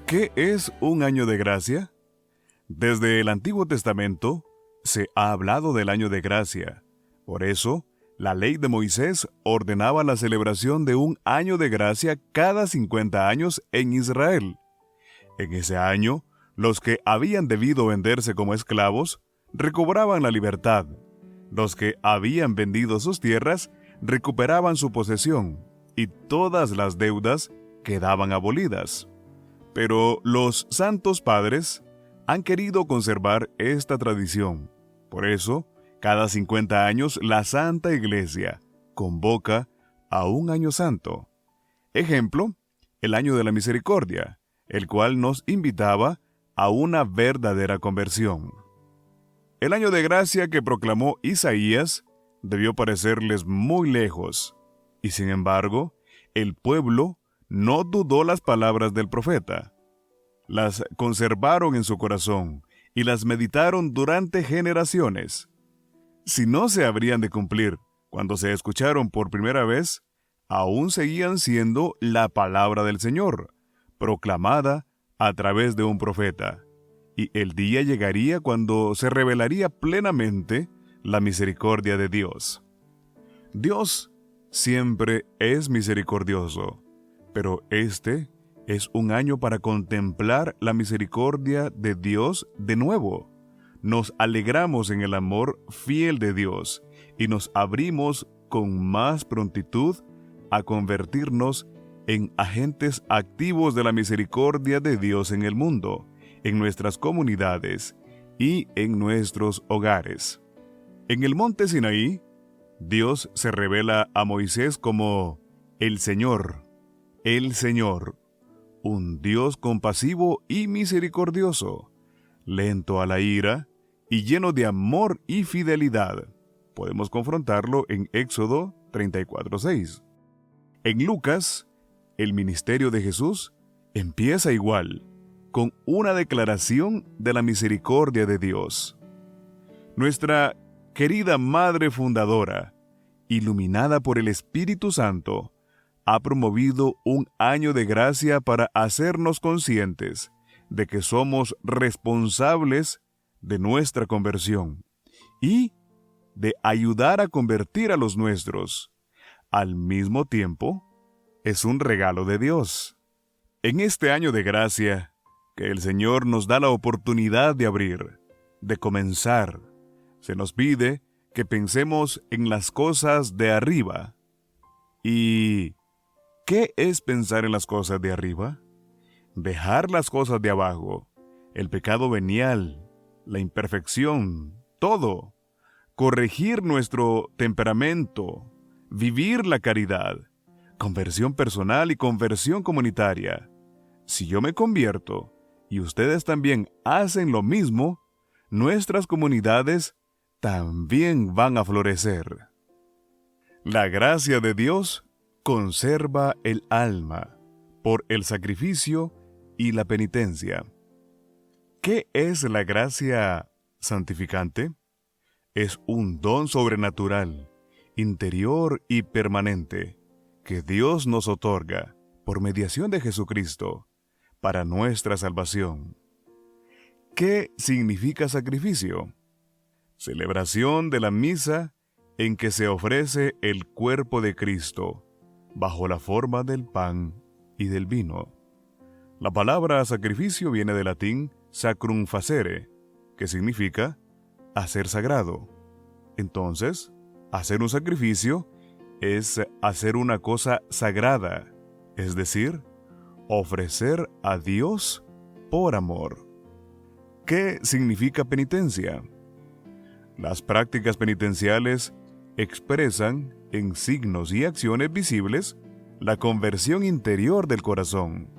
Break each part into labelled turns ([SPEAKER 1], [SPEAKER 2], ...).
[SPEAKER 1] ¿Qué es un año de gracia? Desde el Antiguo Testamento se ha hablado del año de gracia. Por eso, la ley de Moisés ordenaba la celebración de un año de gracia cada 50 años en Israel. En ese año, los que habían debido venderse como esclavos recobraban la libertad. Los que habían vendido sus tierras recuperaban su posesión y todas las deudas quedaban abolidas. Pero los santos padres han querido conservar esta tradición. Por eso, cada 50 años la Santa Iglesia convoca a un año santo. Ejemplo, el año de la misericordia, el cual nos invitaba a una verdadera conversión. El año de gracia que proclamó Isaías debió parecerles muy lejos, y sin embargo, el pueblo no dudó las palabras del profeta. Las conservaron en su corazón y las meditaron durante generaciones. Si no se habrían de cumplir cuando se escucharon por primera vez, aún seguían siendo la palabra del Señor, proclamada a través de un profeta. Y el día llegaría cuando se revelaría plenamente la misericordia de Dios. Dios siempre es misericordioso, pero este es un año para contemplar la misericordia de Dios de nuevo. Nos alegramos en el amor fiel de Dios y nos abrimos con más prontitud a convertirnos en agentes activos de la misericordia de Dios en el mundo, en nuestras comunidades y en nuestros hogares. En el monte Sinaí, Dios se revela a Moisés como el Señor, un Dios compasivo y misericordioso, lento a la ira y lleno de amor y fidelidad. Podemos confrontarlo en Éxodo 34:6. En Lucas, el ministerio de Jesús empieza igual, con una declaración de la misericordia de Dios. Nuestra querida Madre Fundadora, iluminada por el Espíritu Santo, ha promovido un año de gracia para hacernos conscientes de que somos responsables de nuestra conversión y de ayudar a convertir a los nuestros. Al mismo tiempo, es un regalo de Dios. En este año de gracia, que el Señor nos da la oportunidad de abrir, de comenzar, se nos pide que pensemos en las cosas de arriba. ¿Y qué es pensar en las cosas de arriba? Dejar las cosas de abajo, el pecado venial, la imperfección, todo. Corregir nuestro temperamento, vivir la caridad, conversión personal y conversión comunitaria. Si yo me convierto y ustedes también hacen lo mismo, nuestras comunidades también van a florecer. La gracia de Dios conserva el alma por el sacrificio y la penitencia. ¿Qué es la gracia santificante? Es un don sobrenatural, interior y permanente, que Dios nos otorga por mediación de Jesucristo para nuestra salvación. ¿Qué significa sacrificio? Celebración de la misa en que se ofrece el cuerpo de Cristo, bajo la forma del pan y del vino. La palabra sacrificio viene del latín sacrum facere, que significa hacer sagrado. Entonces, hacer un sacrificio es hacer una cosa sagrada, es decir, ofrecer a Dios por amor. ¿Qué significa penitencia? Las prácticas penitenciales expresan en signos y acciones visibles la conversión interior del corazón.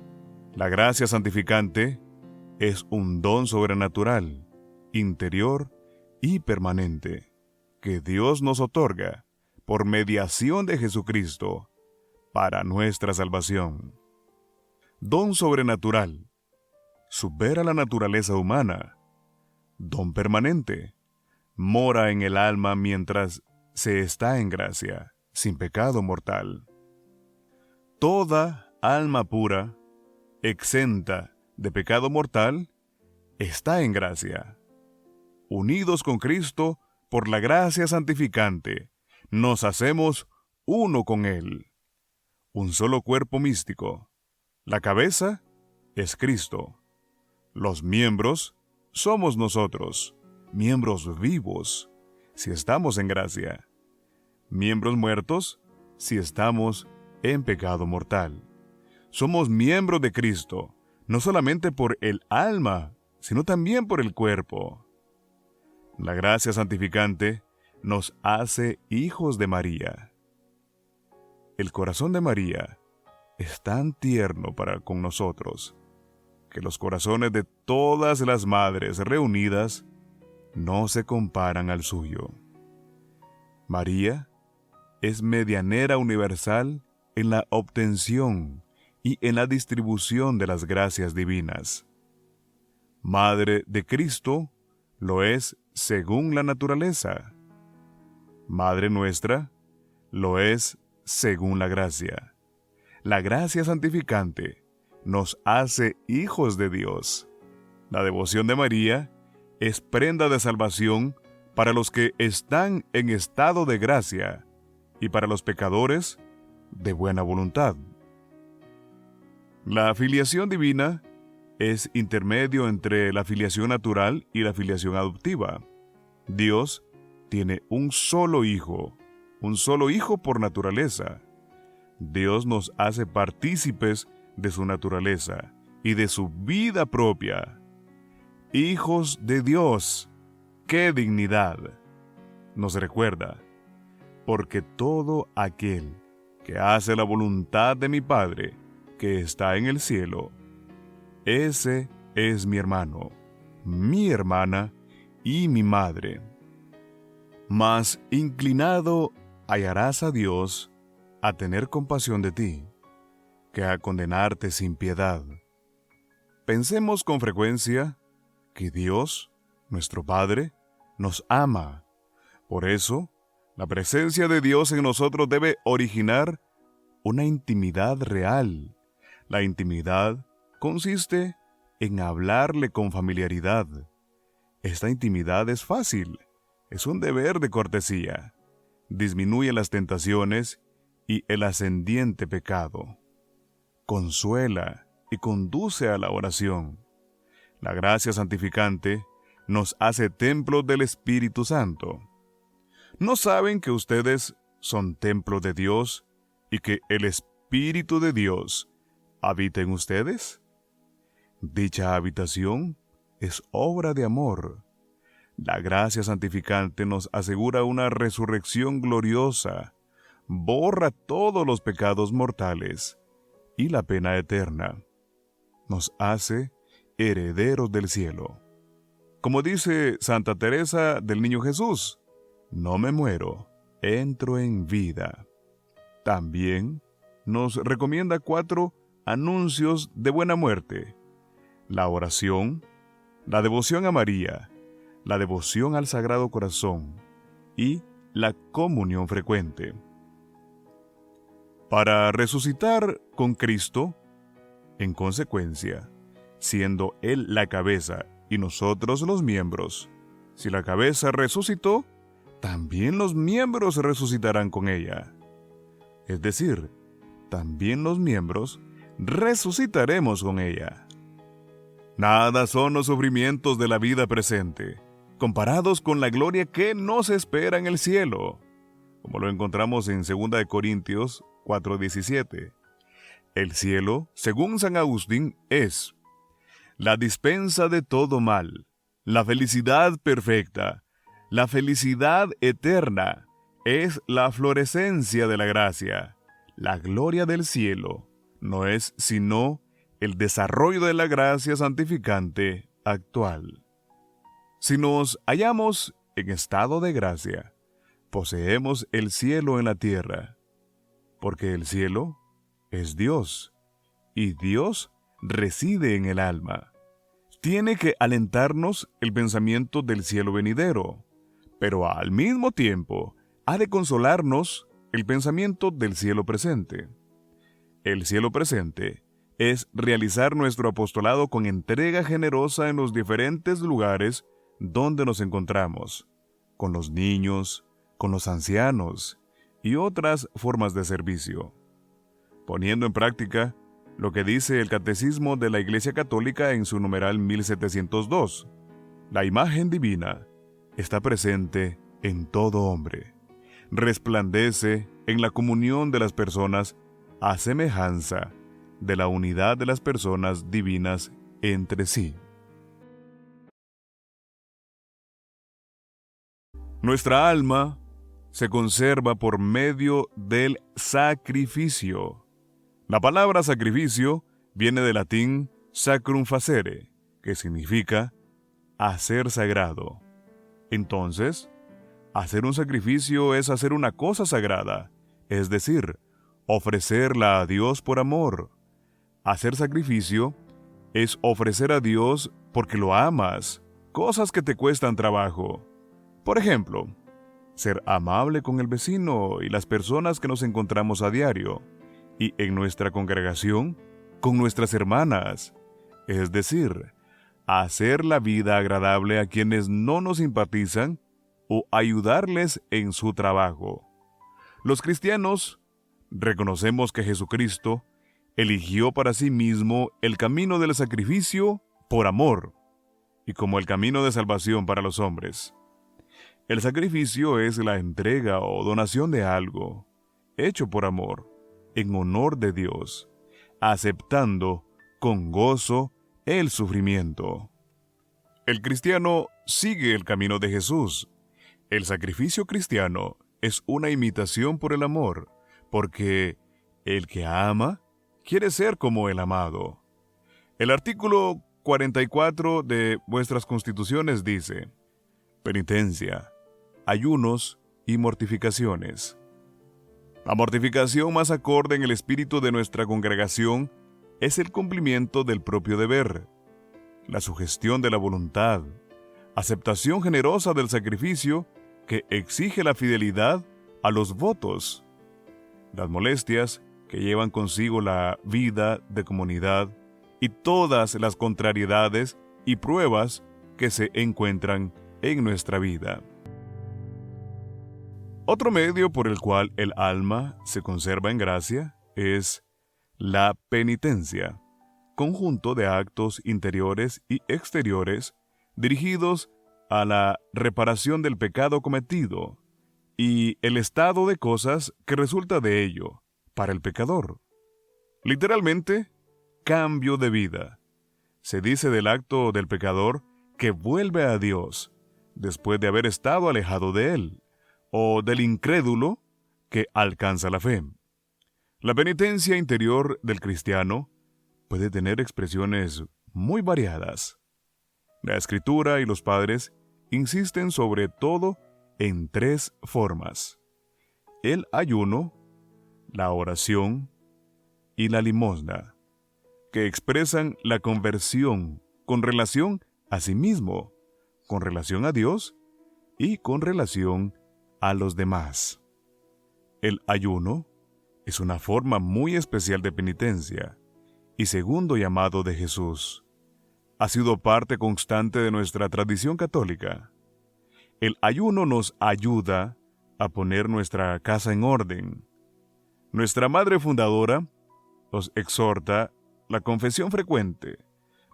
[SPEAKER 1] La gracia santificante es un don sobrenatural, interior y permanente, que Dios nos otorga por mediación de Jesucristo para nuestra salvación. Don sobrenatural supera la naturaleza humana. Don permanente mora en el alma mientras se está en gracia, sin pecado mortal. Toda alma pura, exenta de pecado mortal está en gracia. Unidos con Cristo por la gracia santificante, nos hacemos uno con Él. Un solo cuerpo místico. La cabeza es Cristo. Los miembros somos nosotros, miembros vivos, si estamos en gracia. Miembros muertos, si estamos en pecado mortal. Somos miembros de Cristo, no solamente por el alma, sino también por el cuerpo. La gracia santificante nos hace hijos de María. El corazón de María es tan tierno para con nosotros que los corazones de todas las madres reunidas no se comparan al suyo. María es medianera universal en la obtención y en la distribución de las gracias divinas. Madre de Cristo lo es según la naturaleza. Madre nuestra lo es según la gracia. La gracia santificante nos hace hijos de Dios. La devoción de María es prenda de salvación para los que están en estado de gracia y para los pecadores de buena voluntad. La filiación divina es intermedio entre la filiación natural y la filiación adoptiva. Dios tiene un solo hijo por naturaleza. Dios nos hace partícipes de su naturaleza y de su vida propia. Hijos de Dios, ¡qué dignidad! Nos recuerda, porque todo aquel que hace la voluntad de mi Padre, que está en el cielo, ese es mi hermano, mi hermana y mi madre. Mas inclinado hallarás a Dios a tener compasión de ti, que a condenarte sin piedad. Pensemos con frecuencia que Dios, nuestro Padre, nos ama. Por eso, la presencia de Dios en nosotros debe originar una intimidad real. La intimidad consiste en hablarle con familiaridad. Esta intimidad es fácil, es un deber de cortesía. Disminuye las tentaciones y el ascendiente pecado. Consuela y conduce a la oración. La gracia santificante nos hace templos del Espíritu Santo. ¿No saben que ustedes son templo de Dios y que el Espíritu de Dios habita en ustedes? Dicha habitación es obra de amor. La gracia santificante nos asegura una resurrección gloriosa, borra todos los pecados mortales y la pena eterna. Nos hace herederos del cielo. Como dice Santa Teresa del Niño Jesús, no me muero, entro en vida. También nos recomienda 4 anuncios de buena muerte: la oración, la devoción a María, la devoción al Sagrado Corazón y la comunión frecuente. Para resucitar con Cristo, en consecuencia, siendo Él la cabeza y nosotros los miembros, si la cabeza resucitó, también los miembros resucitarán con ella. Es decir, también los miembros resucitaremos con ella. Nada son los sufrimientos de la vida presente, comparados con la gloria que nos espera en el cielo, como lo encontramos en 2 Corintios 4:17. El cielo, según San Agustín, es la dispensa de todo mal, la felicidad perfecta, la felicidad eterna, es la florescencia de la gracia. La gloria del cielo no es sino el desarrollo de la gracia santificante actual. Si nos hallamos en estado de gracia, poseemos el cielo en la tierra, porque el cielo es Dios, y Dios reside en el alma. Tiene que alentarnos el pensamiento del cielo venidero, pero al mismo tiempo ha de consolarnos el pensamiento del cielo presente. El cielo presente es realizar nuestro apostolado con entrega generosa en los diferentes lugares donde nos encontramos, con los niños, con los ancianos y otras formas de servicio, poniendo en práctica lo que dice el Catecismo de la Iglesia Católica en su numeral 1702. La imagen divina está presente en todo hombre, resplandece en la comunión de las personas a semejanza de la unidad de las personas divinas entre sí. Nuestra alma se conserva por medio del sacrificio. La palabra sacrificio viene del latín sacrum facere, que significa hacer sagrado. Entonces, hacer un sacrificio es hacer una cosa sagrada, es decir, ofrecerla a Dios por amor. Hacer sacrificio es ofrecer a Dios porque lo amas, cosas que te cuestan trabajo. Por ejemplo, ser amable con el vecino y las personas que nos encontramos a diario, y en nuestra congregación, con nuestras hermanas. Es decir, hacer la vida agradable a quienes no nos simpatizan o ayudarles en su trabajo. Los cristianos reconocemos que Jesucristo eligió para sí mismo el camino del sacrificio por amor y como el camino de salvación para los hombres. El sacrificio es la entrega o donación de algo, hecho por amor, en honor de Dios, aceptando con gozo el sufrimiento. El cristiano sigue el camino de Jesús. El sacrificio cristiano es una imitación por el amor, porque el que ama quiere ser como el amado. El artículo 44 de vuestras constituciones dice: penitencia, ayunos y mortificaciones. La mortificación más acorde en el espíritu de nuestra congregación es el cumplimiento del propio deber, la sugestión de la voluntad, aceptación generosa del sacrificio que exige la fidelidad a los votos, las molestias que llevan consigo la vida de comunidad y todas las contrariedades y pruebas que se encuentran en nuestra vida. Otro medio por el cual el alma se conserva en gracia es la penitencia, conjunto de actos interiores y exteriores dirigidos a la reparación del pecado cometido y el estado de cosas que resulta de ello para el pecador. Literalmente, cambio de vida. Se dice del acto del pecador que vuelve a Dios después de haber estado alejado de Él, o del incrédulo que alcanza la fe. La penitencia interior del cristiano puede tener expresiones muy variadas. La Escritura y los padres insisten sobre todo en tres formas: el ayuno, la oración y la limosna, que expresan la conversión con relación a sí mismo, con relación a Dios y con relación a los demás. El ayuno es una forma muy especial de penitencia y segundo llamado de Jesús. Ha sido parte constante de nuestra tradición católica. El ayuno nos ayuda a poner nuestra casa en orden. Nuestra madre fundadora nos exhorta la confesión frecuente.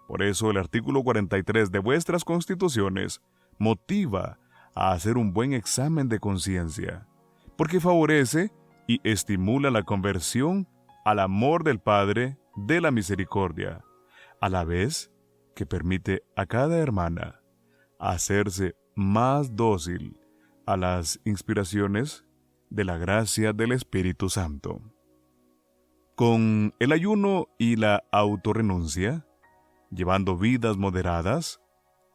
[SPEAKER 1] Por eso el artículo 43 de vuestras constituciones motiva a hacer un buen examen de conciencia, porque favorece y estimula la conversión al amor del Padre de la misericordia, a la vez que permite a cada hermana hacerse más dócil a las inspiraciones de la gracia del Espíritu Santo. Con el ayuno y la autorrenuncia, llevando vidas moderadas,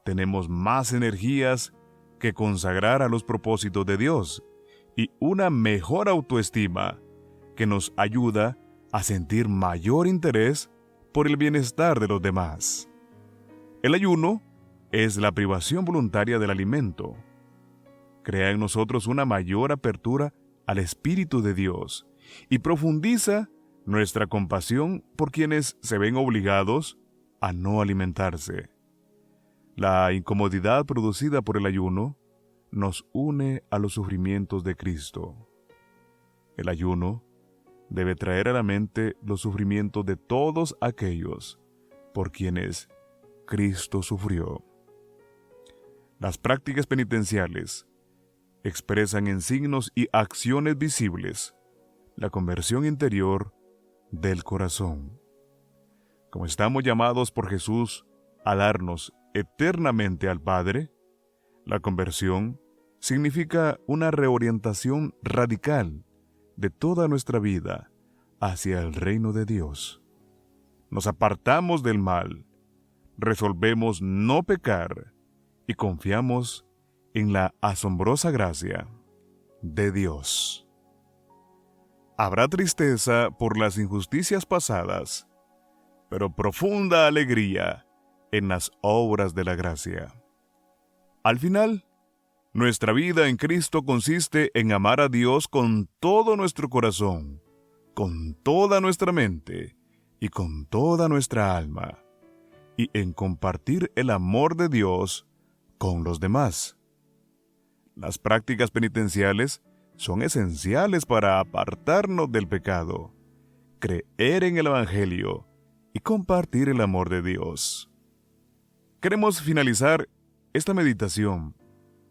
[SPEAKER 1] tenemos más energías que consagrar a los propósitos de Dios y una mejor autoestima que nos ayuda a sentir mayor interés por el bienestar de los demás. El ayuno es la privación voluntaria del alimento. Crea en nosotros una mayor apertura al Espíritu de Dios y profundiza nuestra compasión por quienes se ven obligados a no alimentarse. La incomodidad producida por el ayuno nos une a los sufrimientos de Cristo. El ayuno debe traer a la mente los sufrimientos de todos aquellos por quienes Cristo sufrió. Las prácticas penitenciales expresan en signos y acciones visibles la conversión interior del corazón. Como estamos llamados por Jesús a darnos eternamente al Padre, la conversión significa una reorientación radical de toda nuestra vida hacia el reino de Dios. Nos apartamos del mal, resolvemos no pecar y confiamos en la asombrosa gracia de Dios. Habrá tristeza por las injusticias pasadas, pero profunda alegría en las obras de la gracia. Al final, nuestra vida en Cristo consiste en amar a Dios con todo nuestro corazón, con toda nuestra mente y con toda nuestra alma, y en compartir el amor de Dios con los demás. Las prácticas penitenciales son esenciales para apartarnos del pecado, creer en el Evangelio y compartir el amor de Dios. Queremos finalizar esta meditación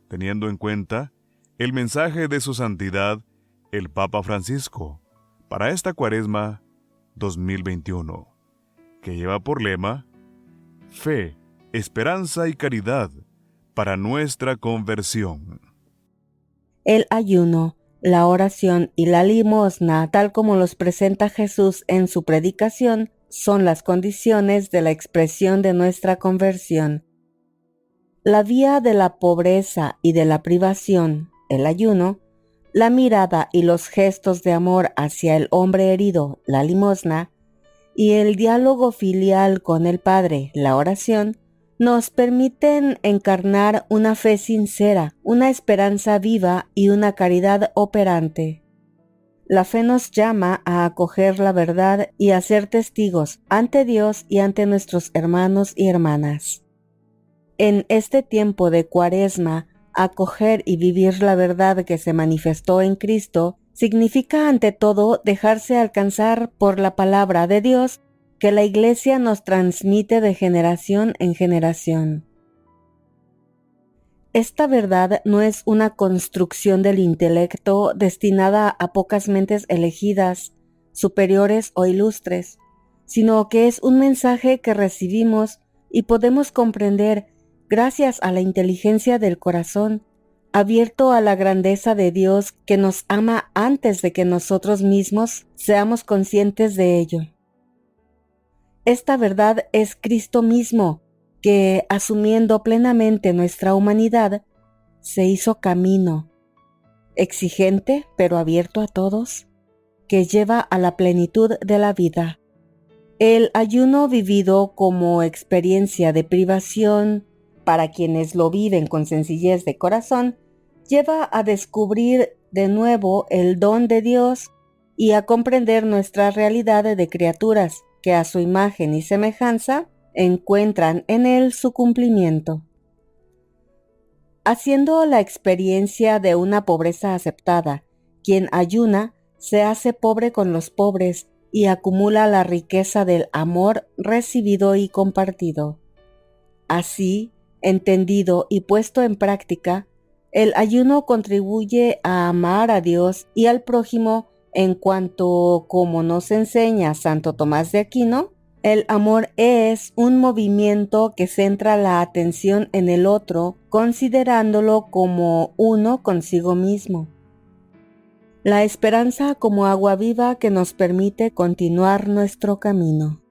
[SPEAKER 1] teniendo en cuenta el mensaje de su santidad, el Papa Francisco, para esta Cuaresma 2021, que lleva por lema Fe, Esperanza y Caridad para nuestra conversión.
[SPEAKER 2] El ayuno, la oración y la limosna, tal como los presenta Jesús en su predicación, son las condiciones de la expresión de nuestra conversión. La vía de la pobreza y de la privación, el ayuno, la mirada y los gestos de amor hacia el hombre herido, la limosna, y el diálogo filial con el Padre, la oración, nos permiten encarnar una fe sincera, una esperanza viva y una caridad operante. La fe nos llama a acoger la verdad y a ser testigos ante Dios y ante nuestros hermanos y hermanas. En este tiempo de Cuaresma, acoger y vivir la verdad que se manifestó en Cristo significa ante todo dejarse alcanzar por la palabra de Dios que la Iglesia nos transmite de generación en generación. Esta verdad no es una construcción del intelecto destinada a pocas mentes elegidas, superiores o ilustres, sino que es un mensaje que recibimos y podemos comprender gracias a la inteligencia del corazón, abierto a la grandeza de Dios que nos ama antes de que nosotros mismos seamos conscientes de ello. Esta verdad es Cristo mismo, que, asumiendo plenamente nuestra humanidad, se hizo camino, exigente pero abierto a todos, que lleva a la plenitud de la vida. El ayuno vivido como experiencia de privación, para quienes lo viven con sencillez de corazón, lleva a descubrir de nuevo el don de Dios y a comprender nuestra realidad de criaturas que a su imagen y semejanza encuentran en él su cumplimiento. Haciendo la experiencia de una pobreza aceptada, quien ayuna se hace pobre con los pobres y acumula la riqueza del amor recibido y compartido. Así, entendido y puesto en práctica, el ayuno contribuye a amar a Dios y al prójimo en cuanto, como nos enseña Santo Tomás de Aquino, el amor es un movimiento que centra la atención en el otro, considerándolo como uno consigo mismo. La esperanza como agua viva que nos permite continuar nuestro camino.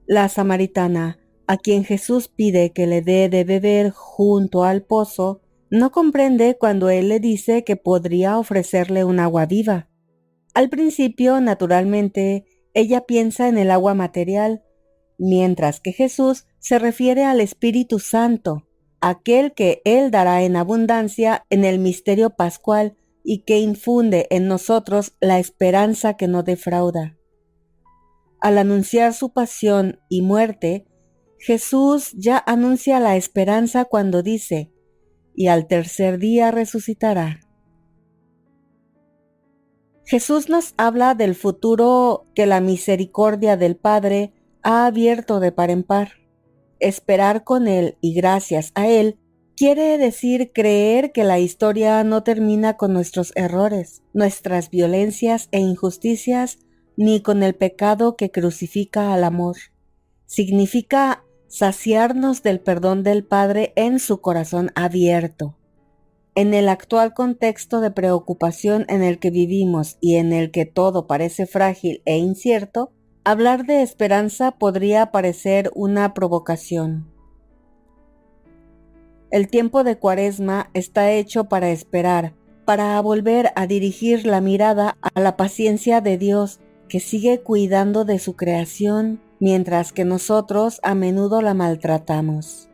[SPEAKER 2] La samaritana, a quien Jesús pide que le dé de beber junto al pozo, no comprende cuando él le dice que podría ofrecerle un agua viva. Al principio, naturalmente, ella piensa en el agua material, mientras que Jesús se refiere al Espíritu Santo, aquel que él dará en abundancia en el misterio pascual y que infunde en nosotros la esperanza que no defrauda. Al anunciar su pasión y muerte, Jesús ya anuncia la esperanza cuando dice, y al tercer día resucitará. Jesús nos habla del futuro que la misericordia del Padre ha abierto de par en par. Esperar con Él y gracias a Él quiere decir creer que la historia no termina con nuestros errores, nuestras violencias e injusticias, ni con el pecado que crucifica al amor. Significa saciarnos del perdón del Padre en su corazón abierto. En el actual contexto de preocupación en el que vivimos y en el que todo parece frágil e incierto, hablar de esperanza podría parecer una provocación. El tiempo de Cuaresma está hecho para esperar, para volver a dirigir la mirada a la paciencia de Dios, que sigue cuidando de su creación, mientras que nosotros a menudo la maltratamos.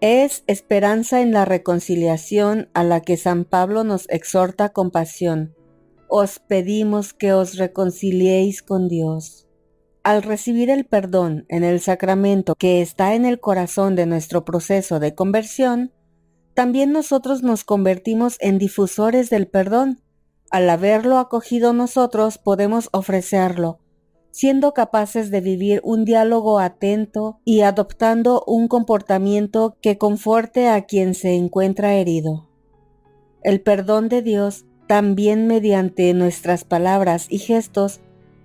[SPEAKER 2] Es esperanza en la reconciliación a la que San Pablo nos exhorta con pasión. Os pedimos que os reconciliéis con Dios. Al recibir el perdón en el sacramento que está en el corazón de nuestro proceso de conversión, también nosotros nos convertimos en difusores del perdón. Al haberlo acogido nosotros podemos ofrecerlo, siendo capaces de vivir un diálogo atento y adoptando un comportamiento que conforte a quien se encuentra herido. El perdón de Dios, también mediante nuestras palabras y gestos,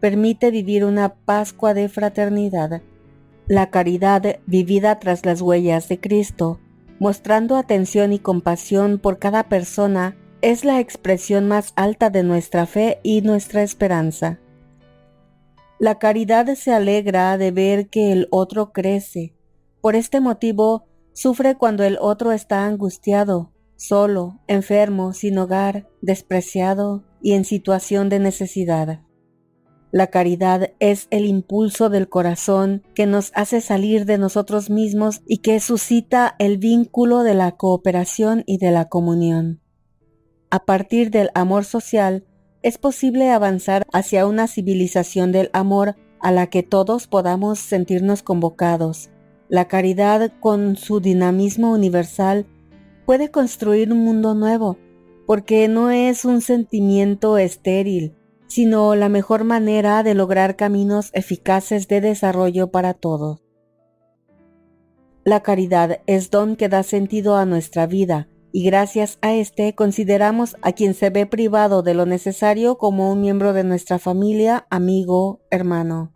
[SPEAKER 2] permite vivir una Pascua de fraternidad. La caridad vivida tras las huellas de Cristo, mostrando atención y compasión por cada persona, es la expresión más alta de nuestra fe y nuestra esperanza. La caridad se alegra de ver que el otro crece. Por este motivo, sufre cuando el otro está angustiado, solo, enfermo, sin hogar, despreciado y en situación de necesidad. La caridad es el impulso del corazón que nos hace salir de nosotros mismos y que suscita el vínculo de la cooperación y de la comunión. A partir del amor social, es posible avanzar hacia una civilización del amor a la que todos podamos sentirnos convocados. La caridad, con su dinamismo universal, puede construir un mundo nuevo, porque no es un sentimiento estéril, sino la mejor manera de lograr caminos eficaces de desarrollo para todos. La caridad es don que da sentido a nuestra vida, y gracias a este consideramos a quien se ve privado de lo necesario como un miembro de nuestra familia, amigo, hermano.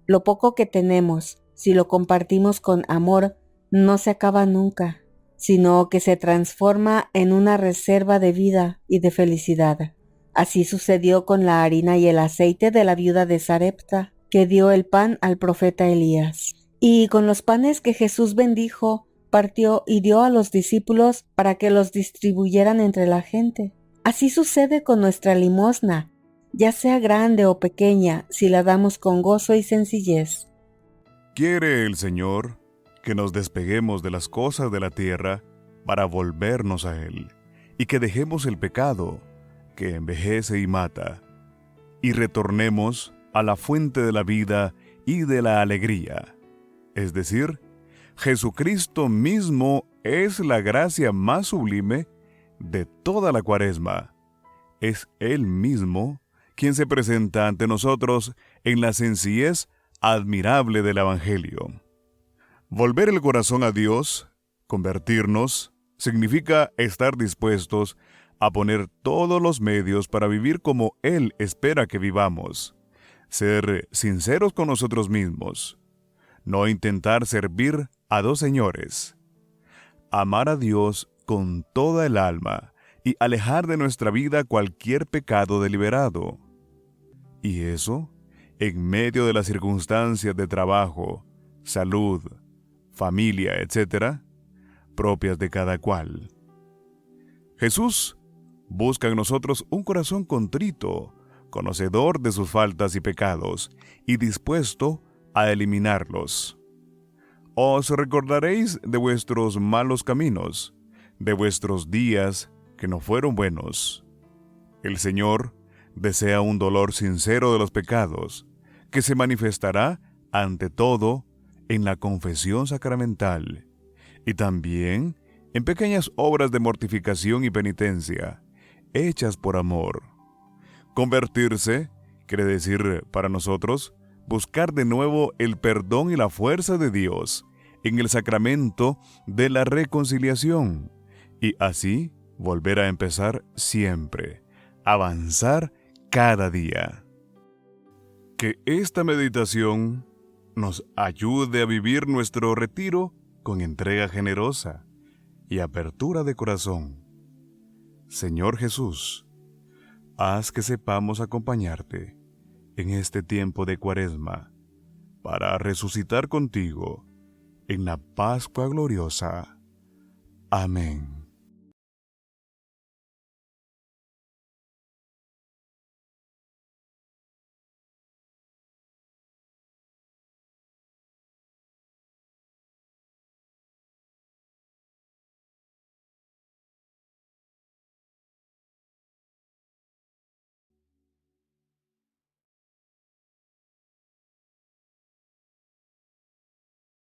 [SPEAKER 2] Lo poco que tenemos, si lo compartimos con amor, no se acaba nunca, sino que se transforma en una reserva de vida y de felicidad. Así sucedió con la harina y el aceite de la viuda de Sarepta, que dio el pan al profeta Elías. Y con los panes que Jesús bendijo, partió y dio a los discípulos para que los distribuyeran entre la gente. Así sucede con nuestra limosna, ya sea grande o pequeña, si la damos con gozo y sencillez.
[SPEAKER 1] Quiere el Señor que nos despeguemos de las cosas de la tierra para volvernos a Él, y que dejemos el pecado que envejece y mata, y retornemos a la fuente de la vida y de la alegría, es decir, Jesucristo mismo es la gracia más sublime de toda la Cuaresma. Es Él mismo quien se presenta ante nosotros en la sencillez admirable del Evangelio. Volver el corazón a Dios, convertirnos, significa estar dispuestos a poner todos los medios para vivir como Él espera que vivamos, ser sinceros con nosotros mismos, no intentar servir a dos señores, amar a Dios con toda el alma y alejar de nuestra vida cualquier pecado deliberado. Y eso en medio de las circunstancias de trabajo, salud, familia, etc., propias de cada cual. Jesús busca en nosotros un corazón contrito, conocedor de sus faltas y pecados, y dispuesto a eliminarlos. Os recordaréis de vuestros malos caminos, de vuestros días que no fueron buenos. El Señor desea un dolor sincero de los pecados, que se manifestará ante todo en la confesión sacramental y también en pequeñas obras de mortificación y penitencia, hechas por amor. Convertirse quiere decir para nosotros buscar de nuevo el perdón y la fuerza de Dios en el sacramento de la reconciliación y así volver a empezar siempre, avanzar cada día. Que esta meditación nos ayude a vivir nuestro retiro con entrega generosa y apertura de corazón. Señor Jesús, haz que sepamos acompañarte en este tiempo de Cuaresma para resucitar contigo en la Pascua gloriosa. Amén.